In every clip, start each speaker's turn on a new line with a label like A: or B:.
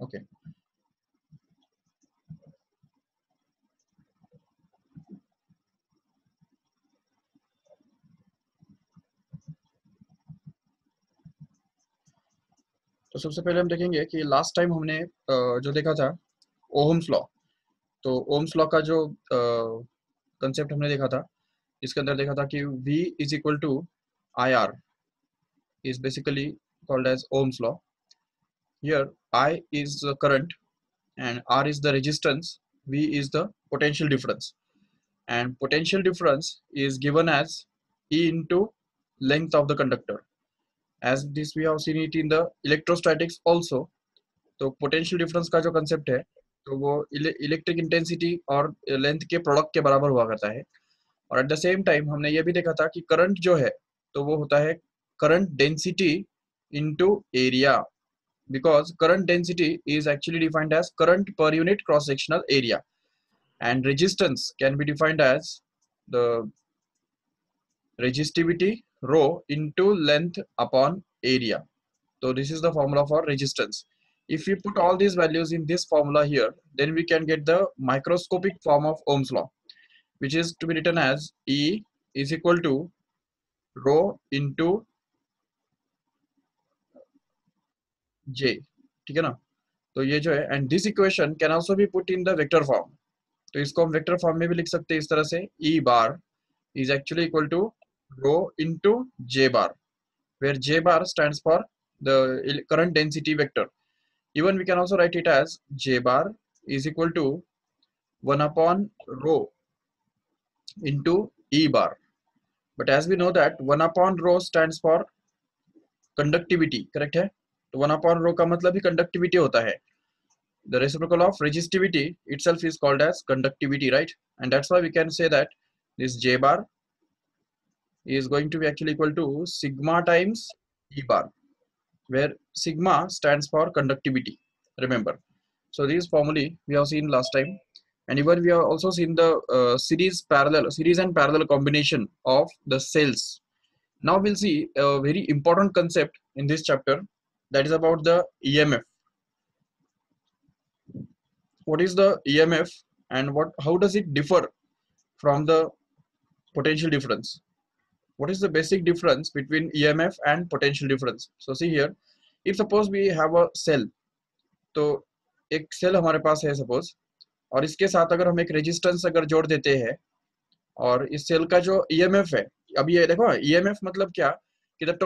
A: Okay. तो सबसे पहले हम देखेंगे कि लास्ट टाइम हमने जो देखा था ओहम्स लॉ। तो ओहम्स लॉ का जो कंसेप्ट हमने देखा था, इसके अंदर देखा था कि V is equal to I R is basically called as Ohm's law. Here I is the current and R is the resistance, V is the potential difference. And potential difference is given as E into length of the conductor. As this we have seen it in the electrostatics also. तो potential difference का जो concept है, तो वो electric intensity और length के product के बराबर हुआ करता है। और एट द सेम टाइम हमने ये भी देखा था कि करंट जो है, तो वो होता है current density into area, because current density is actually defined as current per unit cross sectional area, and resistance can be defined as the resistivity rho into length upon area. So this is the formula for resistance. If we put all these values in this formula here, then we can get the microscopic form of Ohm's law, which is to be written as E is equal to rho into J. ठीक है ना? तो ये जो है, and this equation can also be put in the vector form. तो इसको हम वेक्टर फॉर्म में भी लिख सकते हैं इस तरह से, E bar is actually equal to rho into J bar, where J bar stands for the current density vector. Even we can also write it as J bar is equal to 1 upon rho into E bar. But as we know that 1 upon rho stands for conductivity, correct है? तो 1 upon rho का मतलब ही conductivity होता है. The reciprocal of resistivity itself is called as conductivity, right? And that's why we can say that this J bar is going to be actually equal to sigma times E bar, where sigma stands for conductivity, remember. So these formulae we have seen last time, and even we have also seen the series and parallel combination of the cells. Now we'll see a very important concept in this chapter, that is about the EMF. What is the EMF, and how does it differ from the potential difference? What is the basic difference between EMF and potential difference? So see here, if suppose we have a cell, तो एक cell हमारे पास है suppose, और इसके साथ अगर हम एक रेजिस्टेंस अगर जोड़ देते हैं, और इस सेल का जो ईएमएफ है, अब ये देखो ईएमएफ मतलब क्या, कि the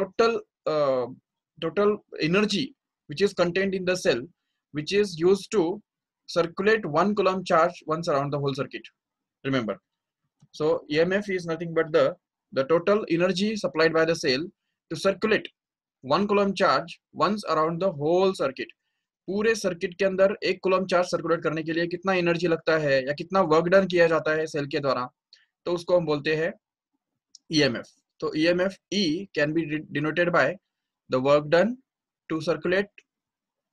A: total energy which is contained in the cell, which is used to circulate 1 coulomb charge once around the whole circuit, remember. So EMF is nothing but the total energy supplied by the cell to circulate 1 coulomb charge once around the whole circuit. पूरे circuit के अंदर 1 coulomb charge circulate करने के लिए कितना energy लगता है या कितना वर्क डन किया जाता है सेल के द्वारा, तो उसको हम बोलते हैं ईएमएफ. तो EMF E can be denoted by the work done to circulate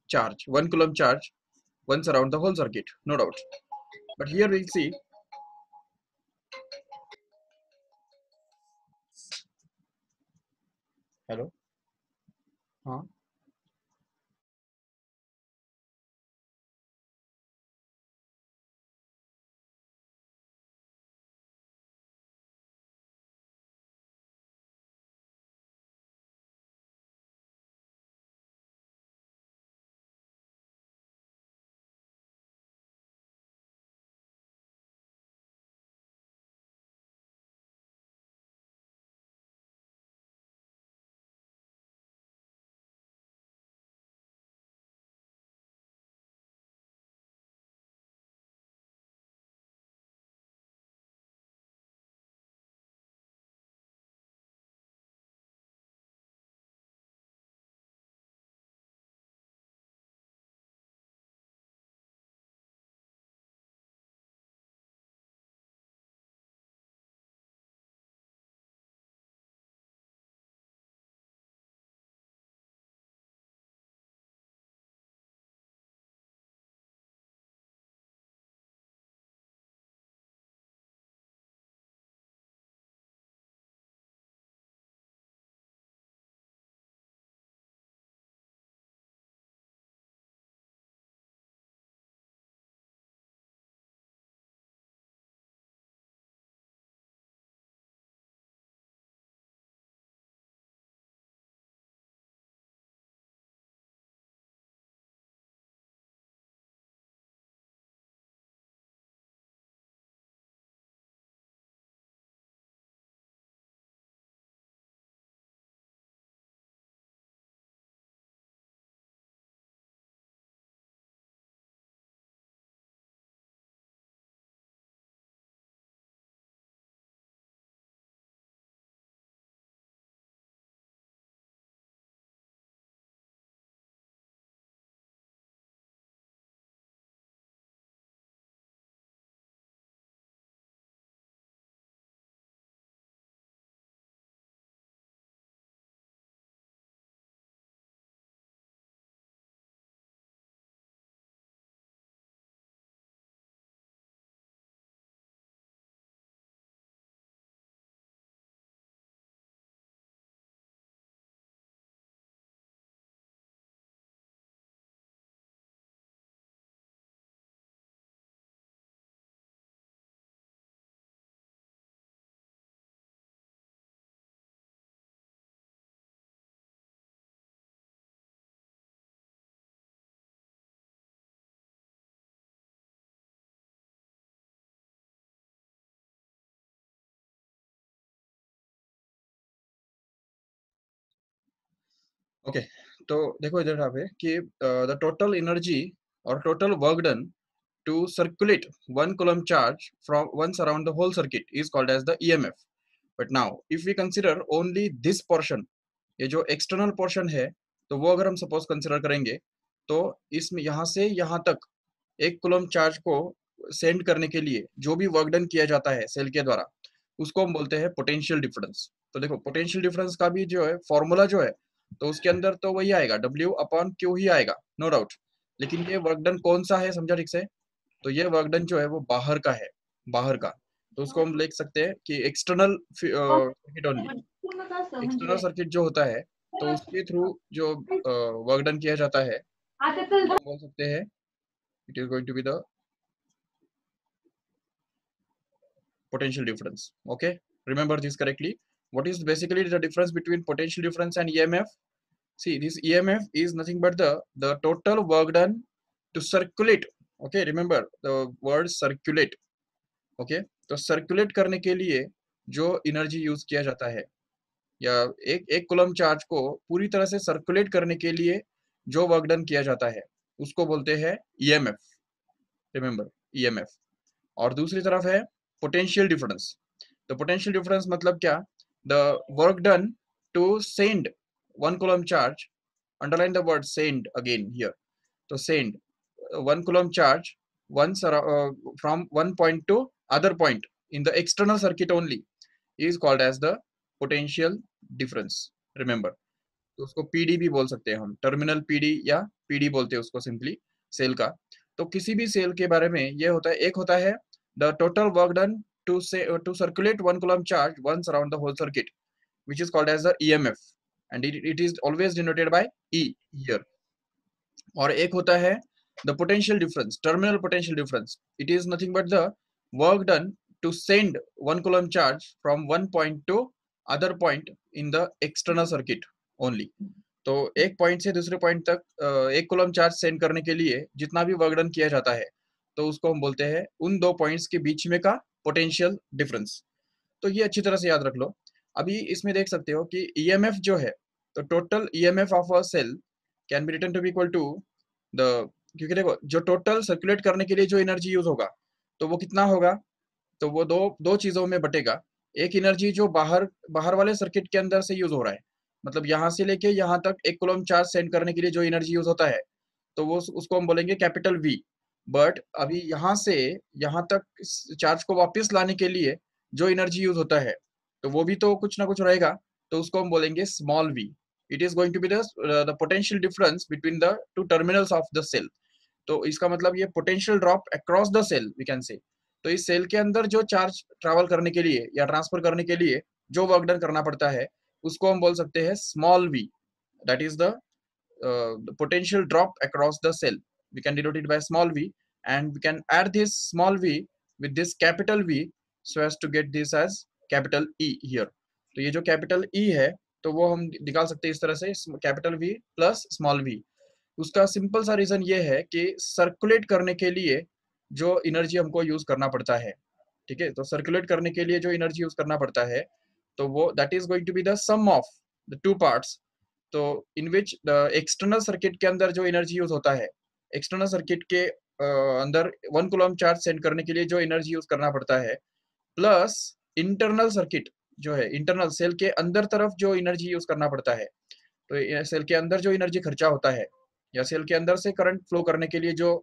A: charge 1 coulomb charge once around the whole circuit, no doubt. But here we'll see. Hello. हाँ. ओके, तो देखो इधर यहाँ पे कि द टोटल एनर्जी और total work done to circulate 1 coulomb charge from once around the whole circuit is called as the EMF. But now if we consider only this portion, ये जो एक्सटर्नल पोर्शन है, तो वो अगर हम suppose consider करेंगे, तो इसमें यहाँ से यहाँ तक 1 कूलम चार्ज को सेंड करने के लिए जो भी वर्क डन किया जाता है सेल के द्वारा, उसको हम बोलते हैं पोटेंशियल डिफरेंस। तो देखो पोटेंशियल डिफरेंस का भी जो है फॉर्मूला जो है, तो उसके अंदर तो वही आएगा, W/Q ही आएगा, नो डाउट। लेकिन ये वर्क डन कौन सा है समझा ठीक से? तो ये वर्क डन जो है वो बाहर का है, बाहर का। तो उसको हम लिख सकते हैं कि external circuit only. External circuit जो होता है, तो उसके थ्रू जो वर्क डन किया जाता है, तो बोल सकते हैं it is going to be the potential difference. Okay, remember this correctly. What is basically the difference between potential difference and EMF? See, this EMF is nothing but the total work done to circulate. Okay, remember the word circulate. Okay, तो circulate करने के लिए जो energy use किया जाता है, या एक कूलम चार्ज को पूरी तरह से सर्कुलेट करने के लिए जो वर्क डन किया जाता है, उसको बोलते हैं ईएमएफ। Remember, EMF. और दूसरी तरफ है पोटेंशियल डिफरेंस। तो पोटेंशियल डिफरेंस मतलब क्या? The work done to send 1 coulomb charge, underline the word send again here. तो send 1 coulomb charge once from one point to other point in the external circuit only is called as the potential difference. Remember, तो उसको PD भी बोल सकते हैं हम, terminal PD या PD बोलते हैं उसको सिंपली सेल का। तो किसी भी सेल के बारे में ये होता है, एक होता है the total work done to circulate 1 coulomb charge once around the whole circuit, which is called as the EMF, and it is always denoted by E here. और एक होता है the potential difference, terminal potential difference. It is nothing but the work done to send 1 coulomb charge from one point to other point in the external circuit only. तो एक point से दूसरे point तक 1 coulomb charge sent करने के लिए जितना भी वर्क डन किया जाता है, तो उसको हम बोलते हैं उन दो पॉइंट्स के बीच में का पोटेंशियल डिफरेंस। तो ये अच्छी तरह से याद रख लो। अभी इसमें देख सकते हो कि ईएमएफ जो है, तो total EMF of a cell can be written to be equal to the, क्योंकि देखो जो टोटल सर्कुलेट करने के लिए जो एनर्जी यूज होगा, तो वो कितना होगा? तो वो दो दो चीजों में बटेगा। एक एनर्जी जो बाहर बाहर वाले सर्किट के अंदर से यूज हो रहा है, मतलब यहाँ से लेके यहाँ तक 1 कूलम चार्ज सेंड करने के लिए जो एनर्जी यूज होता है, तो वो उसको हम बोलेंगे कैपिटल वी। बट अभी यहाँ से यहाँ तक चार्ज को वापस लाने के लिए जो एनर्जी यूज होता है, तो वो भी तो कुछ ना कुछ रहेगा, तो उसको हम बोलेंगे small V. It is going to be the potential difference between the two terminals of the cell. तो इसका मतलब ये potential drop across the cell we can say. तो इस सेल के अंदर जो चार्ज ट्रैवल करने के लिए या ट्रांसफर करने के लिए जो वर्क डन करना पड़ता है, उसको हम बोल सकते हैं small V. That is the potential drop across the cell. We can denote it by small v, and we can add this small v with this capital V so as to get this as capital E here. तो ये जो capital E है, तो वो हम निकाल सकते हैं इस तरह से, capital V plus small v। उसका सिंपल सा रीजन ये है कि सर्कुलेट करने के लिए जो एनर्जी हमको यूज करना पड़ता है, ठीक है, तो सर्कुलेट करने के लिए जो एनर्जी यूज करना पड़ता है, तो वो that is going to be the sum of the two parts. तो in which the external circuit के अंदर जो एनर्जी यूज होता है, एक्सटर्नल सर्किट के अंदर 1 कूलम चार्ज सेंड करने के लिए जो एनर्जी यूज करना पड़ता है, प्लस इंटरनल सर्किट जो है, इंटरनल सेल के अंदर तरफ जो एनर्जी यूज करना पड़ता है, तो सेल के अंदर जो एनर्जी खर्चा होता है, या सेल के अंदर से करंट फ्लो करने के लिए जो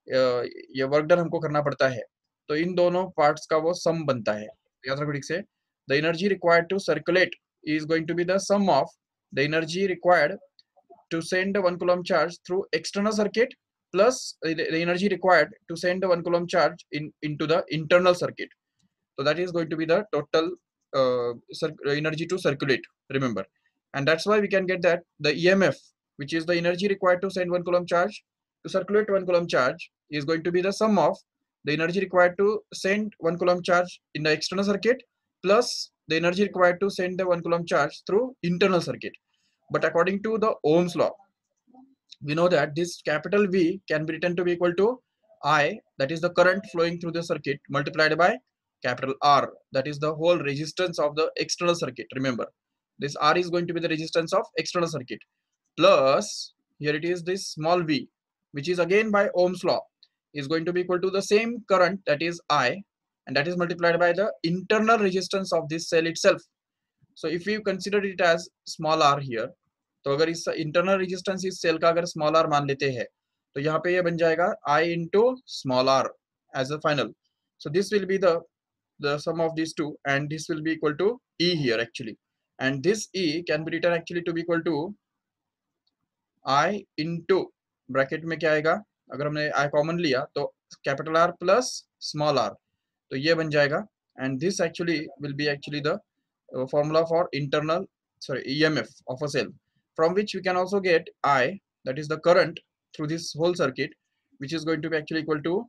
A: ये वर्क डन हमको करना पड़ता है, तो इन दोनों पार्ट्स का वो सम बनता है। याद रखो ठीक से, the energy required to circulate is going to be the sum of the energy required to send the 1 coulomb charge through external circuit plus the energy required to send the 1 coulomb charge into the internal circuit. So that is going to be the total energy to circulate, remember. And that's why we can get that the EMF, which is the energy required to send 1 coulomb charge to circulate 1 coulomb charge, is going to be the sum of the energy required to send 1 coulomb charge in the external circuit plus the energy required to send the 1 coulomb charge through internal circuit. But according to the Ohm's law, we know that this capital V can be written to be equal to I, that is the current flowing through the circuit, multiplied by capital R, that is the whole resistance of the external circuit. Remember, this R is going to be the resistance of external circuit, plus here it is this small v, which is again by Ohm's law is going to be equal to the same current, that is I, and that is multiplied by the internal resistance of this cell itself. So if we consider it as small r here, तो अगर इस internal resistance इस cell का अगर small r मान लेते हैं, तो यहाँ पे ये बन जाएगा I into small r as a final. So this will be the sum of these two, and this will be equal to E here actually, and this E can be written actually to be equal to I into bracket में क्या आएगा, अगर हमने I common लिया तो capital R plus small r, तो ये बन जाएगा, and this actually will be actually the formula for internal EMF of a cell, from which we can also get I, that is the current through this whole circuit, which is going to be actually equal to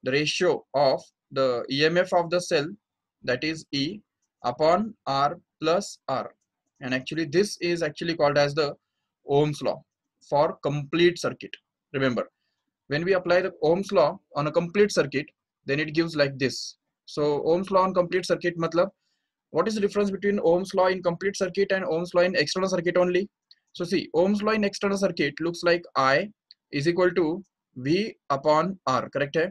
A: the ratio of the EMF of the cell, that is E, upon R plus R, and actually this is actually called as the Ohm's law for complete circuit. Remember, when we apply the Ohm's law on a complete circuit, then it gives like this. So Ohm's law on complete circuit matlab, what is the difference between Ohm's law in complete circuit and Ohm's law in external circuit only? So see, Ohm's law in external circuit looks like I is equal to V upon R, correct hai?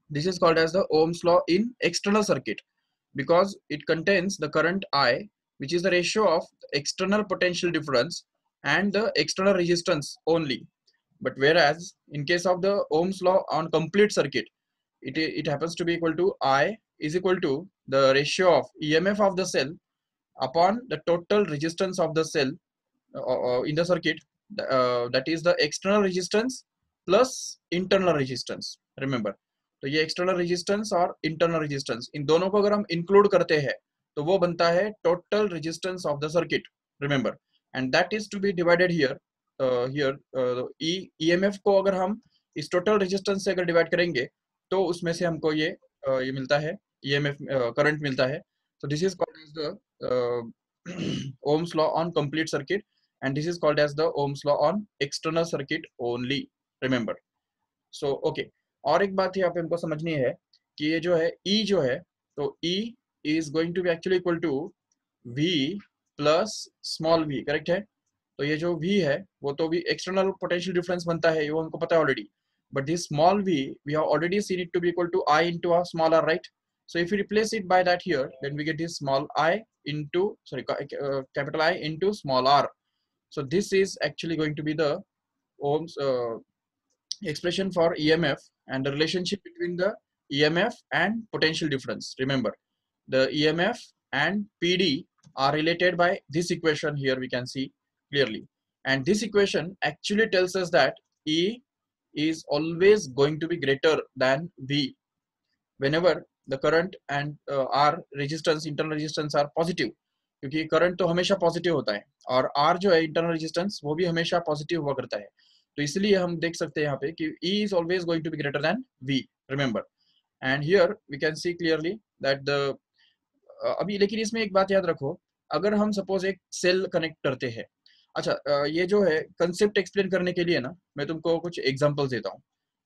A: This is called as the Ohm's law in external circuit because it contains the current I, which is the ratio of external potential difference and the external resistance only. But whereas in case of the Ohm's law on complete circuit, it happens to be equal to I is equal to the ratio of EMF of the cell upon the total resistance of the cell in the circuit, that is the external resistance plus internal resistance. Remember, तो ये external resistance और internal resistance, इन दोनों को अगर हम include करते हैं तो वो बनता है total resistance of the circuit. Remember, and that is to be divided here. EMF को अगर हम इस टोटल रेजिस्टेंस से अगर डिवाइड करेंगे तो उसमें से हमको ये मिलता है, ईएमएफ करंट मिलता है. So this is called as the Ohm's law on complete circuit, and this is called as the Ohm's law on external circuit only. Remember. So okay. और एक बात यहाँ पे हमको समझनी है कि ये जो है E जो है, तो E is going to be actually equal to V plus small v, correct है? तो ये जो V है वो तो भी एक्सटर्नल पोटेंशियल डिफरेंस बनता है, वो हमको पता है already. But this small v we have already seen it to be equal to I into a small r, right? So if we replace it by that here, then we get this small I into capital I into small r. So this is actually going to be the Ohm's expression for EMF and the relationship between the EMF and potential difference. Remember, the EMF and PD are related by this equation here, we can see clearly, and this equation actually tells us that E is always going to be greater than V whenever the current and R resistance, internal resistance are positive, क्योंकि current तो हमेशा positive होता है और R जो है internal resistance वो भी हमेशा पॉजिटिव हुआ करता है. तो इसलिए हम देख सकते हैं यहाँ पे कि E is always going to be greater than V. Remember, and here we can see clearly that the अभी लेकिन इसमें एक बात याद रखो, अगर हम सपोज एक सेल कनेक्ट करते हैं, अच्छा ये जो है कंसेप्ट एक्सप्लेन करने के लिए ना मैं तुमको कुछ एग्जांपल्स देता हूँ,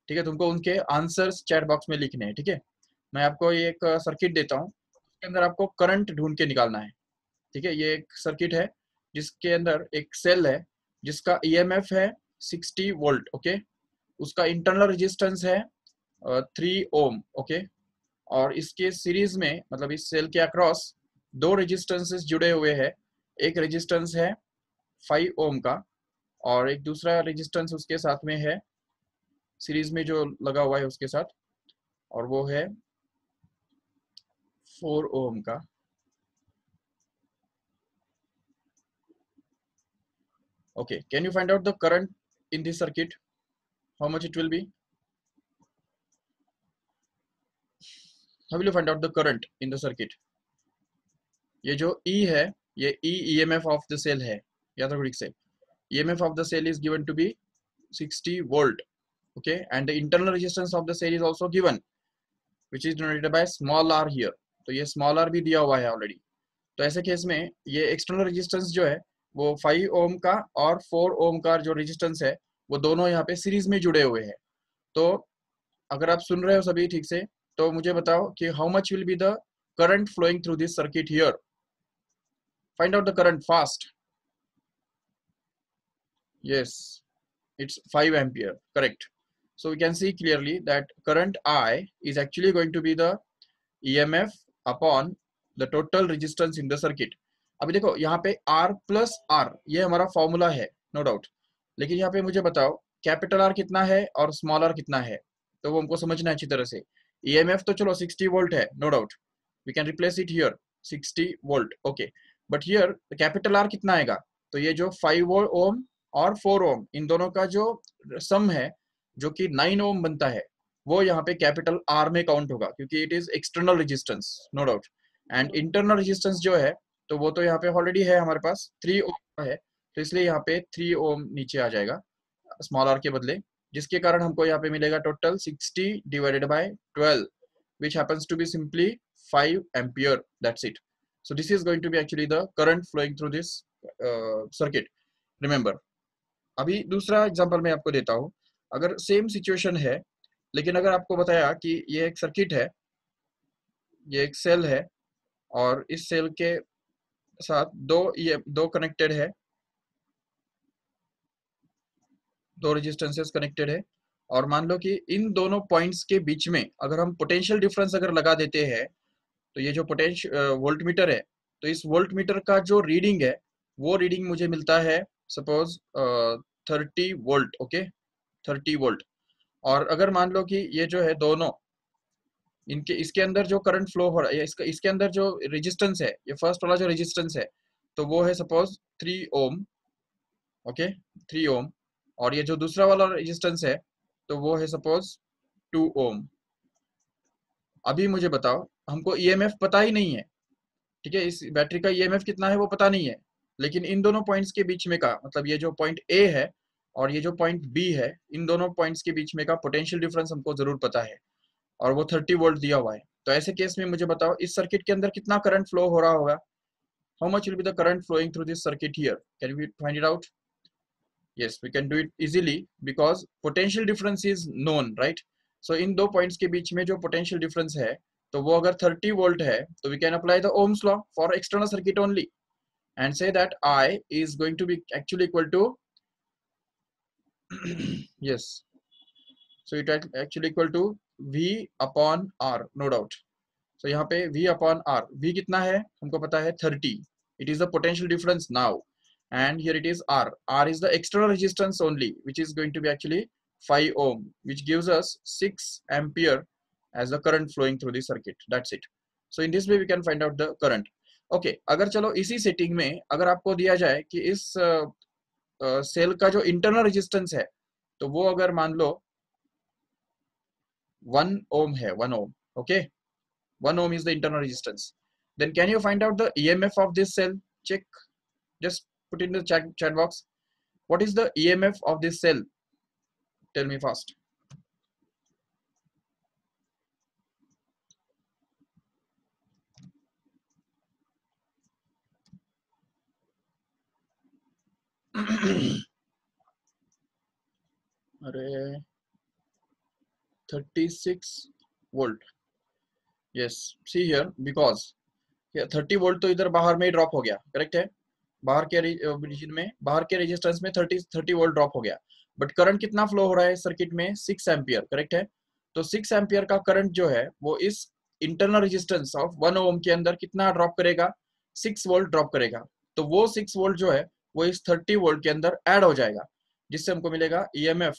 A: ठीक है? तुमको उनके आंसर्स चैट बॉक्स में लिखने हैं, ठीक है? मैं आपको ये एक सर्किट देता हूँ, उसके अंदर आपको करंट ढूंढ के निकालना है, ठीक है? ये एक सर्किट है जिसके अंदर एक सेल है जिसका ईएमएफ है 60 वोल्ट, ओके? उसका इंटरनल रेजिस्टेंस है 3 ओम, ओके? और इसके सीरीज में मतलब इस सेल के अक्रॉस दो रेजिस्टेंसेस जुड़े हुए हैं. एक रेजिस्टेंस है 5 ओम का और एक दूसरा रेजिस्टेंस उसके साथ में है सीरीज में जो लगा हुआ है उसके साथ, और वो है 4 ओम का. Okay, can you find out the current in this circuit? How much it will be? How will you find out the current in the circuit? ये जो E है ये E EMF of the cell है, याद रखो ठीक से. EMF of the cell is given to be 60 volt, okay, and the internal resistance of the cell is also given, which is denoted by small r here. तो ये small r भी दिया हुआ है ऑलरेडी. तो ऐसे केस में ये एक्सटर्नल रेजिस्टेंस जो है वो 5 ओम का और 4 ओम का जो रेजिस्टेंस है वो दोनों यहाँ पे सीरीज में जुड़े हुए हैं. तो अगर आप सुन रहे हो सभी ठीक से तो मुझे बताओ कि how much will be the current flowing through this circuit here. Find out the current fast. yes, it's 5 ampere, correct. So we can see clearly that current I is actually going to be the EMF upon the total resistance in the circuit. अभी देखो यहाँ पे R plus are ये हमारा formula है, no doubt, लेकिन यहाँ पे मुझे बताओ कैपिटल आर कितना है और स्मॉल आर कितना है, तो वो हमको समझना है अच्छी तरह से. EMF तो चलो 60 वोल्ट है, no doubt, we can replace it here 60 volt, okay. But here capital R कितना आएगा, तो ये जो 5 ओम और 4 ओम इन दोनों का जो सम है जो कि 9 ओम बनता है, वो यहाँ पे कैपिटल आर में काउंट होगा क्योंकि it is external resistance, no doubt. And internal resistance जो है तो वो तो यहाँ पे ऑलरेडी है हमारे पास 3 ओम का है, तो इसलिए यहाँ पे 3 ओम नीचे आ जाएगा स्मॉल आर के बदले, जिसके कारण हमको यहाँ पे मिलेगा total 60 divided by 12 which happens to be simply 5 ampere, that's it. So this is going to be actually the current flowing through this circuit, remember. अभी दूसरा एग्जांपल मैं आपको देता हूँ. अगर सेम सिचुएशन है लेकिन अगर आपको बताया कि ये एक सर्किट है, ये एक सेल है और इस सेल के साथ दो कनेक्टेड है, दो रेजिस्टेंसेस कनेक्टेड है, और मान लो कि इन दोनों पॉइंट्स के बीच में अगर हम पोटेंशियल डिफरेंस अगर लगा देते हैं, तो ये जो पोटेंशियल वोल्ट मीटर है, तो इस वोल्ट मीटर का जो रीडिंग है वो रीडिंग मुझे मिलता है सपोज 30 वोल्ट, ओके, 30 वोल्ट. और अगर मान लो कि ये जो है दोनों इनके इसके अंदर जो करंट फ्लो हो रहा है, इसके अंदर जो रेजिस्टेंस है, ये फर्स्ट वाला जो रेजिस्टेंस है तो वो है सपोज 3 ओम, ओके, 3 ओम. और ये जो दूसरा वाला रेजिस्टेंस है तो वो है सपोज 2 ओम. अभी मुझे बताओ, हमको ईएमएफ पता ही नहीं है, ठीक है, इस बैटरी का ईएमएफ कितना है वो पता नहीं है, लेकिन इन दोनों पॉइंट्स के बीच में का मतलब ये जो पॉइंट ए है और ये जो पॉइंट बी है, इन दोनों पॉइंट्स के बीच में का पोटेंशियल डिफरेंस हमको जरूर पता है और वो 30 वोल्ट दिया हुआ है. तो ऐसे केस में मुझे बताओ इस सर्किट के अंदर कितना करंट फ्लो हो रहा होगा, how much will be the current flowing through this circuit here, can we find it out? yes, we can do it easily because potential difference is known, right? So इन दो points के बीच में जो potential difference है तो वो अगर 30 volt है तो we can apply the Ohm's law for external circuit only and say that I is going to be actually equal to yes, so it actually equal to V upon R, no doubt. So यहाँ पे V upon R, V कितना है हमको पता है 30, it is the potential difference now, and here it is R. R is the external resistance only, which is going to be actually 5 ohm, which gives us 6 ampere as the current flowing through the circuit, that's it. So in this way we can find out the current. Okay, अगर चलो इसी setting में अगर आपको दिया जाए कि इस सेल का जो इंटरनल रेजिस्टेंस है तो वो अगर मान लो 1 ohm है, 1 ohm, okay, 1 ohm is the internal resistance. Then can you find out the EMF of this cell? Check, just put in the chat box. What is the EMF of this cell? Tell me fast. अरे 36 volt, yes, see here, because 30 volt तो इधर बाहर में ही drop हो गया, correct है, बाहर के रीजन में, बाहर के रेजिस्टेंस में 30 वोल्ट ड्रॉप हो गया, बट करंट कितना फ्लो हो रहा है सर्किट में 6 एम्पियर, करेक्ट है. तो 6 एम्पियर का करंट जो है वो इस इंटरनल रेजिस्टेंस ऑफ 1 ओम के अंदर कितना ड्रॉप करेगा, 6 वोल्ट ड्रॉप करेगा. तो वो 6 वोल्ट जो है वो इस 30 वोल्ट के अंदर ऐड हो जाएगा, जिससे हमको मिलेगा ईएमएफ.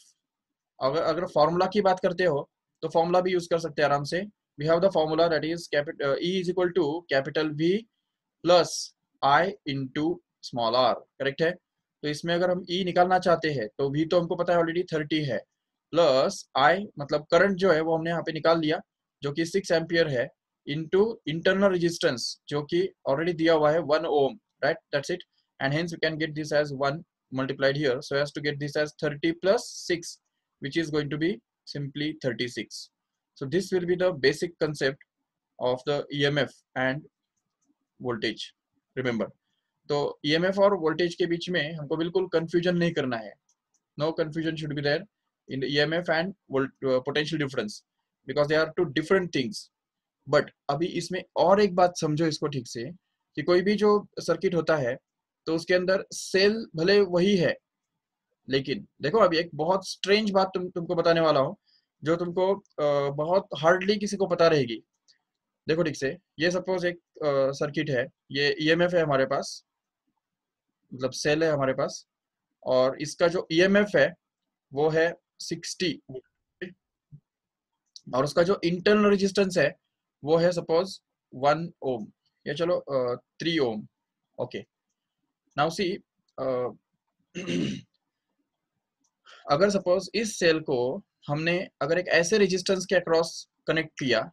A: अगर अगर फॉर्मूला की बात करते हो तो फॉर्मूला भी यूज कर सकते हैं आराम से. We have the formula that is E is equal to capital V plus I into small r, correct है. तो इसमें अगर हम E निकालना चाहते हैं तो V तो हमको पता है ऑलरेडी 30 है, प्लस I मतलब करंट जो है वो हमने यहाँ पे निकाल लिया जो कि 6 एम्पियर है, इंटू इंटरनल रेजिस्टेंस जो कि ऑलरेडी दिया हुआ है 1 ohm, right, that's it. And hence we can get this as 1 multiplied here so as to get this as 30 plus 6, which is going to be simply 36. So this will be the basic concept of the EMF and voltage, remember. तो EMF और voltage के बीच में हमको बिल्कुल confusion नहीं करना है, no confusion should be there in the EMF and potential difference because they are two different things. But अभी इसमें और एक बात समझो इसको ठीक से कि कोई भी जो सर्किट होता है तो उसके अंदर सेल भले वही है, लेकिन देखो अभी एक बहुत स्ट्रेंज बात तुमको बताने वाला हूँ, जो तुमको बहुत हार्डली किसी को पता रहेगी। देखो ठीक से, ये सपोज एक सर्किट है, ये ईएमएफ है हमारे पास, मतलब सेल है हमारे पास, और इसका जो ईएमएफ है वो है 60, और उसका जो इंटरनल रेजिस्टेंस है वो है सपोज 1 ओम, या चलो 3 ओम। ओके, नाउ सी, अगर सपोज इस सेल को हमने अगर एक ऐसे रेजिस्टेंस के अक्रॉस कनेक्ट किया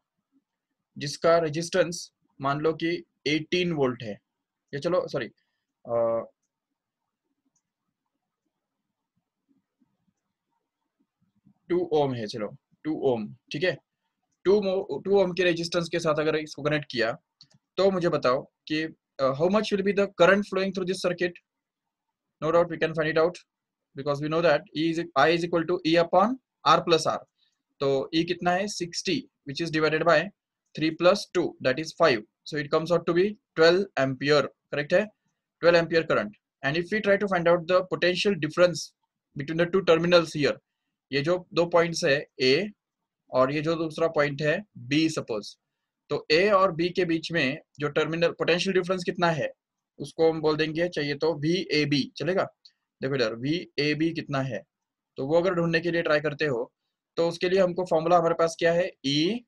A: जिसका रेजिस्टेंस मान लो कि 18 वोल्ट है, या चलो सॉरी 2 ओम है, चलो 2 ओम, ठीक है। 2 ओम के रेजिस्टेंस के साथ अगर इसको कनेक्ट किया, तो मुझे बताओ कि how much will be the current flowing through this circuit. No doubt we can find it out, because we know that I is equal to E upon R plus R. तो E कितना है 60, which is divided by 3 plus 2, that is 5. So it comes out to be 12 ampere, correct है, 12 ampere current. And if we try to find out the potential difference between the two terminals here, ये जो दो points है A और ये जो दूसरा point है B सपोज, तो A और B के बीच में जो टर्मिनल पोटेंशियल डिफरेंस कितना है उसको हम बोल देंगे, चाहिए तो VAB चलेगा। देखो इधर VAB कितना है, तो वो अगर ढूंढने के लिए ट्राई करते हो तो उसके लिए हमको फॉर्मूला हमारे पास क्या है, E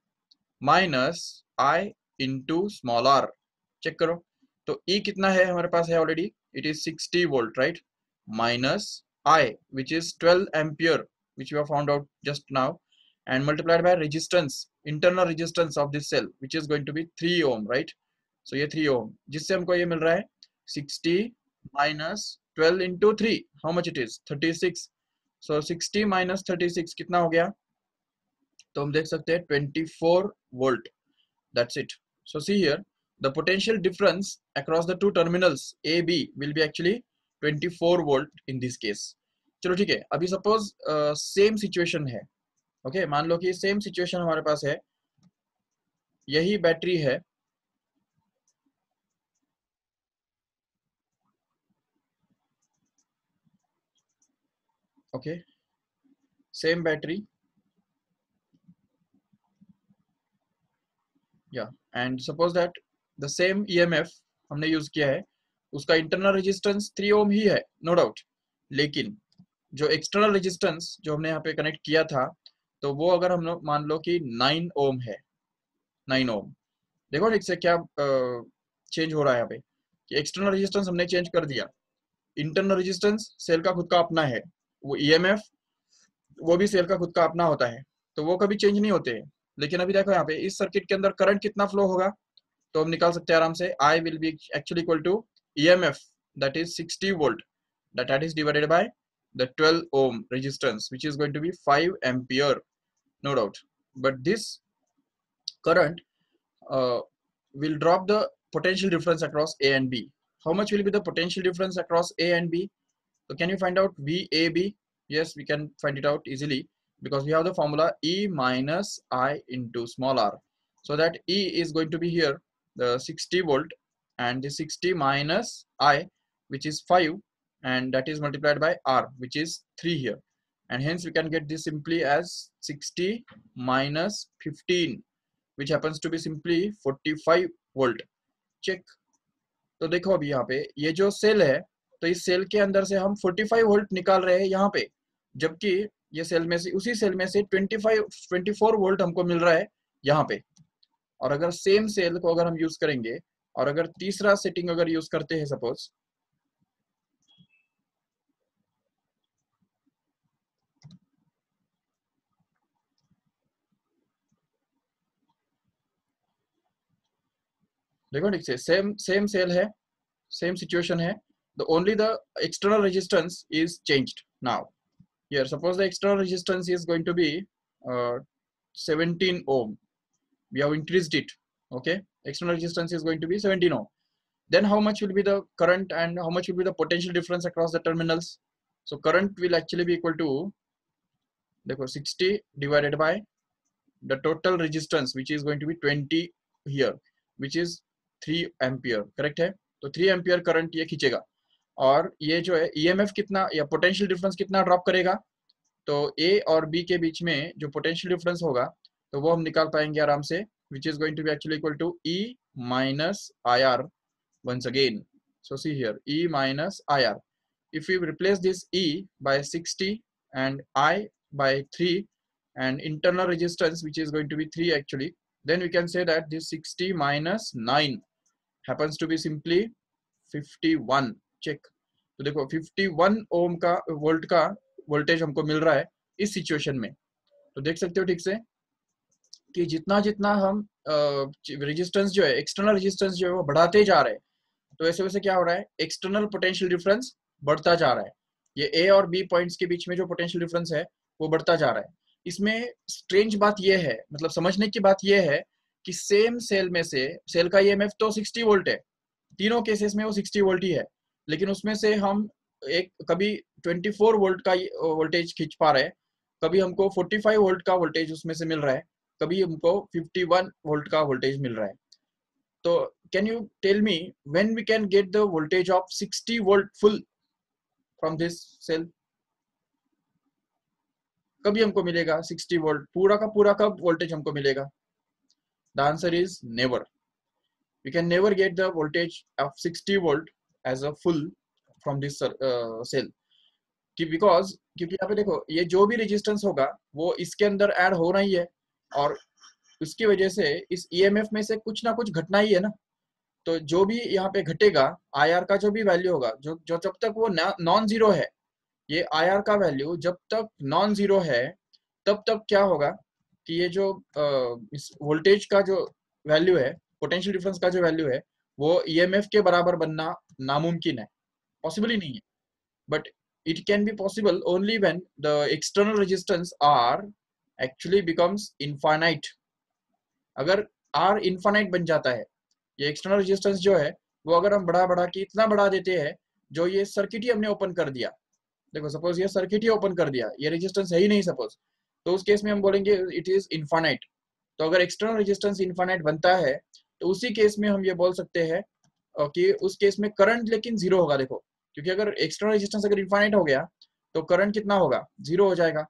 A: minus I into small R. Check करो, तो E कितना है हमारे पास है already, it is 60 volt right, minus I which is 12 ampere which we have found out just now, and multiplied by resistance, internal resistance of this cell which is going to be 3 ohm, right? So ये 3 ohm, जिससे हमको ये मिल रहा है 60 minus 12 into 3, how much it is 36. So 60 minus 36 कितना हो गया, तो हम देख सकते हैं 24 volt, that's it. So see here, the potential difference across the two terminals A B will be actually 24 volt in this case. चलो ठीक है, अभी सपोज सेम सिचुएशन है, ओके मान लो कि सेम सिचुएशन हमारे पास है, यही बैटरी है, ओके सेम बैटरी, या and suppose that the same EMF हमने यूज किया है, उसका इंटरनल रेजिस्टेंस 3 ओम ही है नो डाउट, लेकिन जो एक्सटर्नल रेजिस्टेंस जो हमने यहाँ पे कनेक्ट किया था, तो वो अगर हम लोग मान लो कि 9 ओम है, 9 ओम। देखो ठीक से क्या चेंज हो रहा है यहाँ पे, कि एक्सटर्नल रेजिस्टेंस हमने चेंज कर दिया, इंटरनल रेजिस्टेंस सेल का खुद का अपना है, वो ईएमएफ वो भी सेल का खुद का अपना होता है, तो वो कभी चेंज नहीं होते हैं। लेकिन अभी देखो यहाँ पे इस सर्किट के अंदर करंट कितना फ्लो होगा, तो हम निकाल सकते हैं आराम से, I will be actually equal to EMF that is 60 volt, that is divided by the 12 ohm resistance which is going to be 5 ampere, no doubt. But this current will drop the potential difference across A and B. How much will be the potential difference across A and B? So can you find out VAB? Yes, we can find it out easily, because we have the formula E minus I into small r. So that E is going to be here the 60 volt, and the 60 minus I, which is 5, and that is multiplied by R, which is 3 here. And hence we can get this simply as 60 minus 15, which happens to be simply 45 volt. Check. तो देखो अभी यहाँ पे ये जो cell है, तो इस सेल के अंदर से हम 45 वोल्ट निकाल रहे हैं यहाँ पे, जबकि ये सेल में से, उसी सेल में से 24 वोल्ट हमको मिल रहा है यहाँ पे। और अगर सेम सेल को अगर हम यूज करेंगे, और अगर तीसरा सेटिंग अगर यूज करते हैं सपोज, देखो ठीक से सेम सेम सेल है, सेम सिचुएशन है, the only the external resistance is changed now. Here suppose the external resistance is going to be 17 ohm, we have increased it, okay, external resistance is going to be 17 ohm. Then how much will be the current and how much will be the potential difference across the terminals? So current will actually be equal to, देखो 60 divided by the total resistance which is going to be 20 here, which is 3 ampere, correct है, तो 3 ampere current ये खींचेगा, और ये जो है EMF कितना या पोटेंशियल डिफरेंस कितना ड्रॉप करेगा, तो ए और बी के बीच में जो पोटेंशियल डिफरेंस होगा तो वो हम निकाल पाएंगे आराम से, which is going to be actually equal to E minus I R once again. So see here, E minus IR. If we replace this E by 60 and I by 3 and internal resistance which is going to be 3 actually, then we can say that this 60 minus 9 happens to be simply 51. Check. तो देखो 51 ओम का volt का voltage हमको मिल रहा है इस situation में। तो देख सकते हो ठीक से कि जितना जितना हम रेजिस्टेंस जो है, एक्सटर्नल रेजिस्टेंस जो है वो बढ़ाते जा रहे हैं, तो ऐसे वैसे क्या हो रहा है, एक्सटर्नल पोटेंशियल डिफरेंस बढ़ता जा रहा है। ये ए और बी पॉइंट्स के बीच में जो पोटेंशियल डिफरेंस है वो बढ़ता जा रहा है। इसमें स्ट्रेंज बात ये है, मतलब समझने की बात ये है कि सेम सेल में से सेल का ईएमएफ तो 60 वोल्ट है, तीनों केसेस में वो 60 वोल्ट ही है, लेकिन उसमें से हम एक कभी 24 वोल्ट का वोल्टेज खींच पा रहे हैं, कभी हमको 45 वोल्ट का वोल्टेज उसमें से मिल रहा है, कभी हमको 51 वोल्ट का वोल्टेज मिल रहा है। तो can you tell me when we can get the voltage of 60 volt full from this cell? कभी हमको मिलेगा 60 वोल्ट पूरा का पूरा, कब वोल्टेज हमको मिलेगा? The answer is never. We can never get the voltage of 60 volt as a full from this cell. because क्योंकि यहाँ पे देखो ये जो भी रेजिस्टेंस होगा वो इसके अंदर ऐड हो रही है, और उसकी वजह से इस ईएमएफ में से कुछ ना कुछ घटना ही है ना। तो जो भी यहाँ पे घटेगा, आईआर का जो भी वैल्यू होगा, जो जो जब तक वो नॉन जीरो है, ये आईआर का वैल्यू जब तक नॉन जीरो है तब तक क्या होगा कि ये जो इस वोल्टेज का जो वैल्यू है, पोटेंशियल डिफरेंस का जो वैल्यू है, वो ईएमएफ के बराबर बनना नामुमकिन है, पॉसिबल ही नहीं है। But it can be possible only when the external resistance R actually becomes infinite. अगर आर इनफाइनाइट बन जाता है, ये एक्सटर्नल रेजिस्टेंस जो है वो अगर हम बढ़ा बढ़ा के इतना बढ़ा देते हैं, जो ये सर्किट ही हमने ओपन कर दिया, देखो सपोज ये सर्किट ही ओपन कर दिया, ये रेजिस्टेंस है ही नहीं सपोज, तो उस केस में हम बोलेंगे इट इज इनफाइनाइट। तो अगर एक्सटर्नल रेजिस्टेंस इनफाइनाइट बनता है तो उसी केस में हम ये बोल सकते हैं कि उस केस में करंट लेकिन जीरो होगा। देखो क्योंकि अगर एक्सटर्नल रेजिस्टेंस अगर इनफाइनाइट हो गया तो करंट कितना होगा, जीरो हो जाएगा।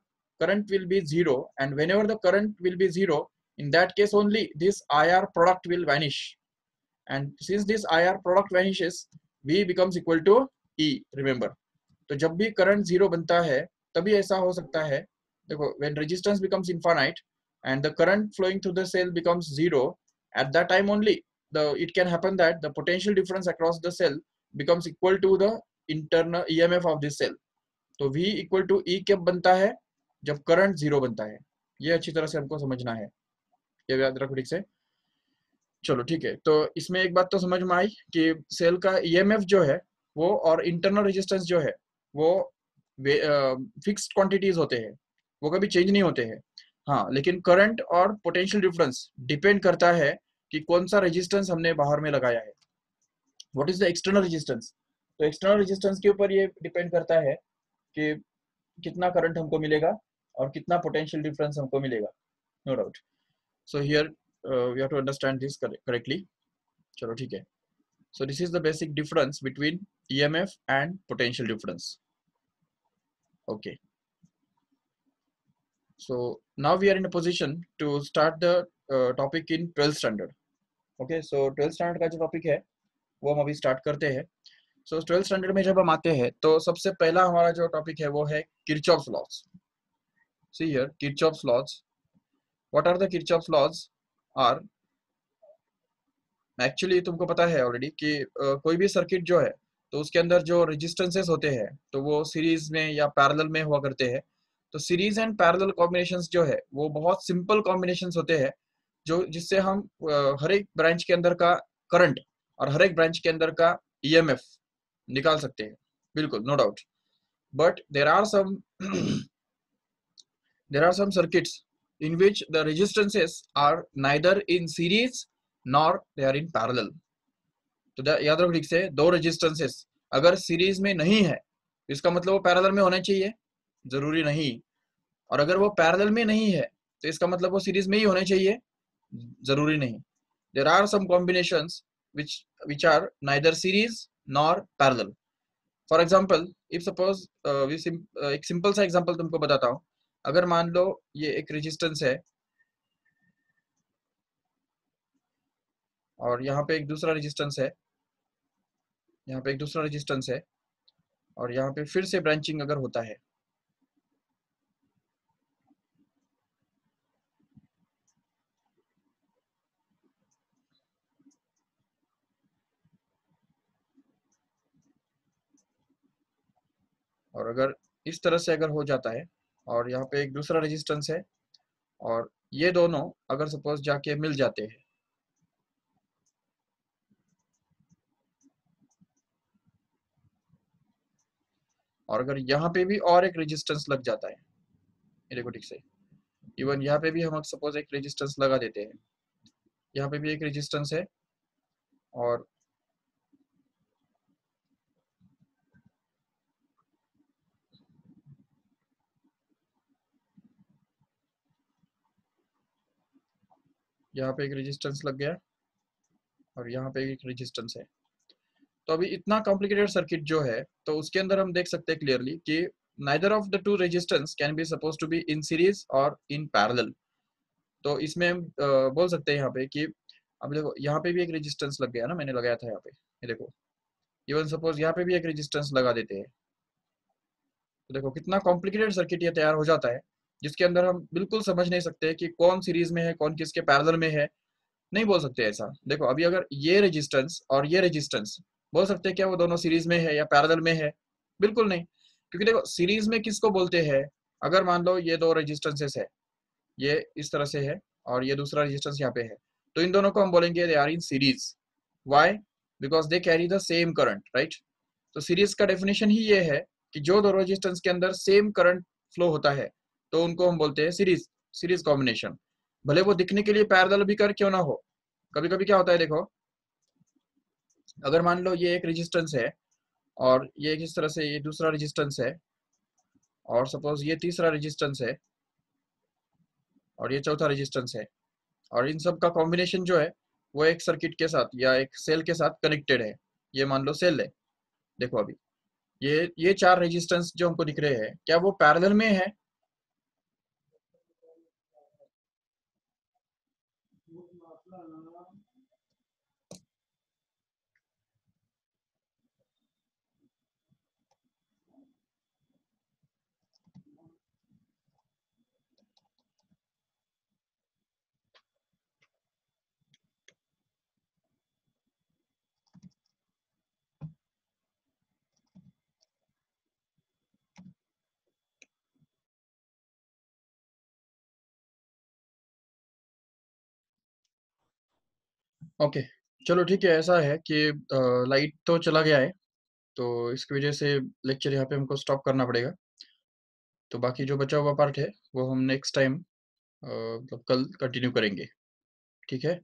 A: Current will be zero, and whenever the current will be zero, in that case only this IR product will vanish, and since this IR product vanishes, V becomes equal to E, remember। तो जब भी current zero बनता है तभी ऐसा हो सकता है, देखो when resistance becomes infinite and the current flowing through the cell becomes zero, at that time only it can happen that the potential difference across the cell becomes equal to the internal EMF of this cell। तो V equal to E कब बनता है, जब current zero बनता है। ये अच्छी तरह से हमको समझना है, ये याद रखो ठीक से। चलो ठीक है, तो इसमें एक बात तो समझ में आई कि सेल का ईएमएफ जो है वो और इंटरनल रेजिस्टेंस जो है वो फिक्स्ड क्वांटिटीज होते हैं, वो कभी चेंज नहीं होते हैं। हाँ, लेकिन करंट और पोटेंशियल डिफरेंस डिपेंड करता है कि कौन सा रेजिस्टेंस हमने बाहर में लगाया है, what is the external resistance. तो एक्सटर्नल रेजिस्टेंस के ऊपर ये डिपेंड करता है कि कितना करंट हमको मिलेगा और कितना पोटेंशियल डिफरेंस हमको मिलेगा, no doubt. So here we have to understand this correctly. चलो ठीक है। So this is the basic difference between EMF and potential difference. Okay. So now we are in a position to start the topic in 12th standard. Okay. So 12th standard का जो topic है वो हम अभी start करते हैं। So 12th standard में जब हम आते हैं तो सबसे पहला हमारा जो topic है वो है Kirchhoff's laws. See here, Kirchhoff's laws. What are the Kirchhoff's laws? Are actually तुमको पता है ऑलरेडी कि कोई भी सर्किट जो है तो उसके अंदर जो रेजिस्टेंसेस होते हैं तो वो सीरीज में या पैरेलल में हुआ करते हैं। तो सीरीज एंड पैरेलल कॉम्बिनेशंस जो है वो बहुत सिंपल कॉम्बिनेशंस होते हैं, जो जिससे हम हर एक ब्रांच के अंदर का करंट और हर एक ब्रांच के अंदर का ईएमएफ निकाल सकते हैं, बिल्कुल no doubt. But there are some circuits in which the resistances are neither in series nor they are in parallel। तो याद रखो ठीक से, दो रेजिस्टेंसेस अगर सीरीज में नहीं है इसका मतलब वो पैरेलल में होने चाहिए, जरूरी नहीं। और अगर वो पैरेलल में नहीं है तो इसका मतलब वो सीरीज में ही होने चाहिए, जरूरी नहीं। There are some combinations which are neither series nor parallel। For example if suppose एक सिंपल सा एग्जाम्पल तुमको बताता हूँ। अगर मान लो ये एक रेजिस्टेंस है और यहाँ पे एक दूसरा रेजिस्टेंस है, यहाँ पे एक दूसरा रेजिस्टेंस है और यहाँ पे फिर से ब्रांचिंग अगर होता है, और अगर इस तरह से अगर हो जाता है और यहाँ पे एक दूसरा रेजिस्टेंस है और ये दोनों अगर सपोज जाके मिल जाते हैं, और अगर यहाँ पे भी और एक रेजिस्टेंस लग जाता है, ये देखो ठीक से, इवन यहाँ पे भी हम सपोज एक रेजिस्टेंस लगा देते हैं, यहाँ पे भी एक रेजिस्टेंस है और यहाँ पे एक रेजिस्टेंस लग गया और यहाँ पे एक रेजिस्टेंस है। तो अभी इतना कॉम्प्लिकेटेड सर्किट जो है, तो उसके अंदर हम देख सकते हैं क्लियरली कि neither of the two resistance can be suppose to be in series और इन पैरेलल। तो इसमें हम बोल सकते हैं यहाँ पे कि अब देखो यहाँ पे भी एक रेजिस्टेंस लग गया ना, मैंने लगाया था यहाँ पे, ये देखो, इवन सपोज यहाँ पे भी एक रेजिस्टेंस लगा देते हैं, तो देखो कितना कॉम्प्लिकेटेड सर्किट ये तैयार हो जाता है, जिसके अंदर हम बिल्कुल समझ नहीं सकते कि कौन सीरीज में है कौन किसके पैरेलल में है। नहीं बोल सकते ऐसा। देखो अभी अगर ये रेजिस्टेंस और ये रेजिस्टेंस, बोल सकते हैं क्या वो दोनों सीरीज में है या पैरेलल में है? बिल्कुल नहीं, क्योंकि देखो सीरीज में किसको बोलते हैं? अगर मान लो ये दो रेजिस्टेंसेस है, ये इस तरह से है और ये दूसरा रेजिस्टेंस यहाँ पे है, तो इन दोनों को हम बोलेंगे they are in series. Why? Because they carry the same current, right? तो सीरीज का डेफिनेशन ही ये है कि जो दो रेजिस्टेंस के अंदर सेम करंट फ्लो होता है, तो उनको हम बोलते हैं सीरीज, सीरीज कॉम्बिनेशन। भले वो दिखने के लिए पैरेलल भी कर क्यों ना हो। कभी कभी क्या होता है देखो, अगर मान लो ये एक रेजिस्टेंस है और ये किस तरह से ये दूसरा रेजिस्टेंस है और सपोज ये तीसरा रेजिस्टेंस है और ये चौथा रेजिस्टेंस है, और इन सब का कॉम्बिनेशन जो है वो एक सर्किट के साथ या एक सेल के साथ कनेक्टेड है। ये मान लो सेल है। देखो अभी ये चार रेजिस्टेंस जो हमको दिख रहे हैं, क्या वो पैरेलल में है? ओके, चलो ठीक है। ऐसा है कि लाइट तो चला गया है, तो इसकी वजह से लेक्चर यहाँ पे हमको स्टॉप करना पड़ेगा। तो बाकी जो बचा हुआ पार्ट है वो हम नेक्स्ट टाइम मतलब कल कंटिन्यू करेंगे। ठीक है।